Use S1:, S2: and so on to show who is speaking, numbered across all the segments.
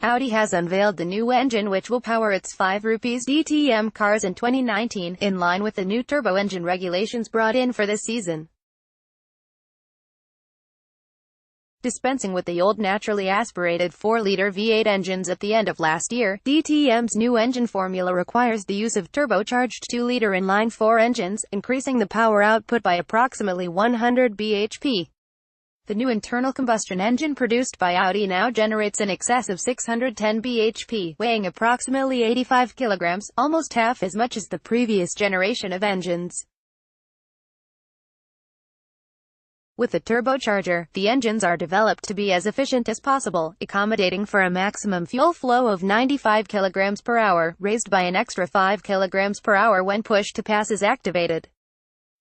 S1: Audi has unveiled the new engine which will power its ₹5 DTM cars in 2019, in line with the new turbo engine regulations brought in for this season. Dispensing with the old naturally aspirated 4-liter V8 engines at the end of last year, DTM's new engine formula requires the use of turbocharged 2-liter inline-4 engines, increasing the power output by approximately 100 bhp. The new internal combustion engine produced by Audi now generates in excess of 610 bhp, weighing approximately 85 kilograms, almost half as much as the previous generation of engines. With the turbocharger, the engines are developed to be as efficient as possible, accommodating for a maximum fuel flow of 95 kilograms per hour, raised by an extra 5 kilograms per hour when push-to-pass is activated.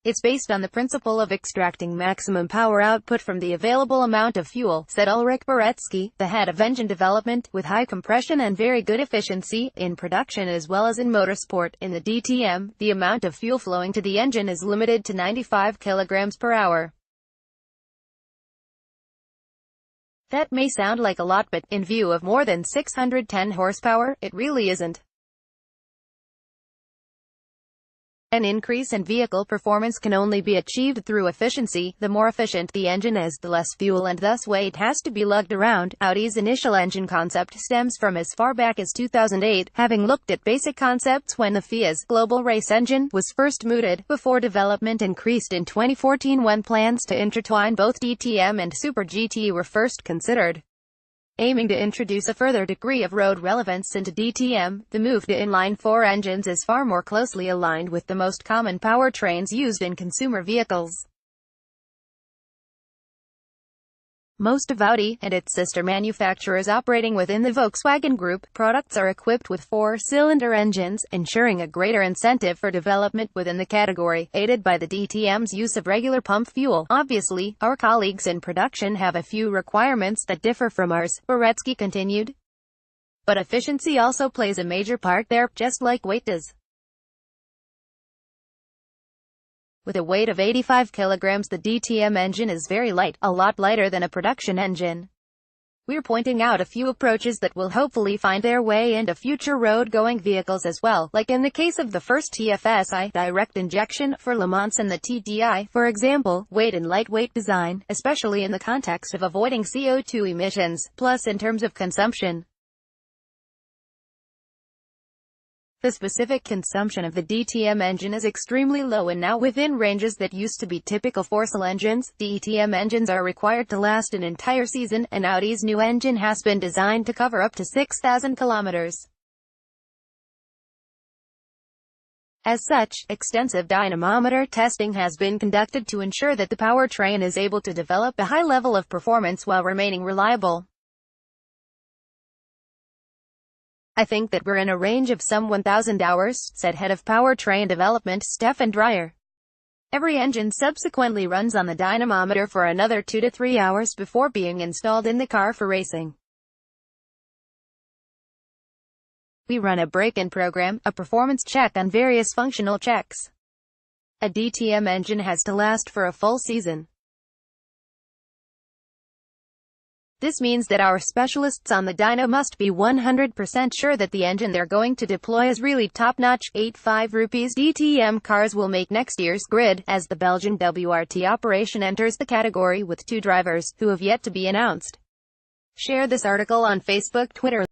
S1: It's based on the principle of extracting maximum power output from the available amount of fuel, said Ulrich Boretsky, the head of engine development, with high compression and very good efficiency, in production as well as in motorsport. In the DTM, the amount of fuel flowing to the engine is limited to 95 kilograms per hour. That may sound like a lot, but, in view of more than 610 horsepower, it really isn't. An increase in vehicle performance can only be achieved through efficiency. The more efficient the engine is, the less fuel and thus weight has to be lugged around. Audi's initial engine concept stems from as far back as 2008, having looked at basic concepts when the FIA's global race engine was first mooted, before development increased in 2014 when plans to intertwine both DTM and Super GT were first considered. Aiming to introduce a further degree of road relevance into DTM, the move to inline-4 engines is far more closely aligned with the most common powertrains used in consumer vehicles. Most of Audi, and its sister manufacturers operating within the Volkswagen Group, products are equipped with 4-cylinder engines, ensuring a greater incentive for development within the category, aided by the DTM's use of regular pump fuel. Obviously, our colleagues in production have a few requirements that differ from ours, Boretsky continued. But efficiency also plays a major part there, just like weight does. With a weight of 85 kilograms, the DTM engine is very light, a lot lighter than a production engine. We're pointing out a few approaches that will hopefully find their way into future road-going vehicles as well, like in the case of the first TFSI direct injection for Le Mans and the TDI, for example, weight and lightweight design, especially in the context of avoiding CO2 emissions, plus in terms of consumption. The specific consumption of the DTM engine is extremely low and now within ranges that used to be typical four-cylinder engines. DTM engines are required to last an entire season, and Audi's new engine has been designed to cover up to 6,000 kilometers. As such, extensive dynamometer testing has been conducted to ensure that the powertrain is able to develop a high level of performance while remaining reliable. I think that we're in a range of some 1,000 hours, said head of powertrain development Stefan Dreyer. Every engine subsequently runs on the dynamometer for another 2 to 3 hours before being installed in the car for racing. We run a break-in program, a performance check and various functional checks. A DTM engine has to last for a full season. This means that our specialists on the dyno must be 100% sure that the engine they're going to deploy is really top-notch. 8 ₹5 DTM cars will make next year's grid, as the Belgian WRT operation enters the category with 2 drivers, who have yet to be announced. Share this article on Facebook, Twitter,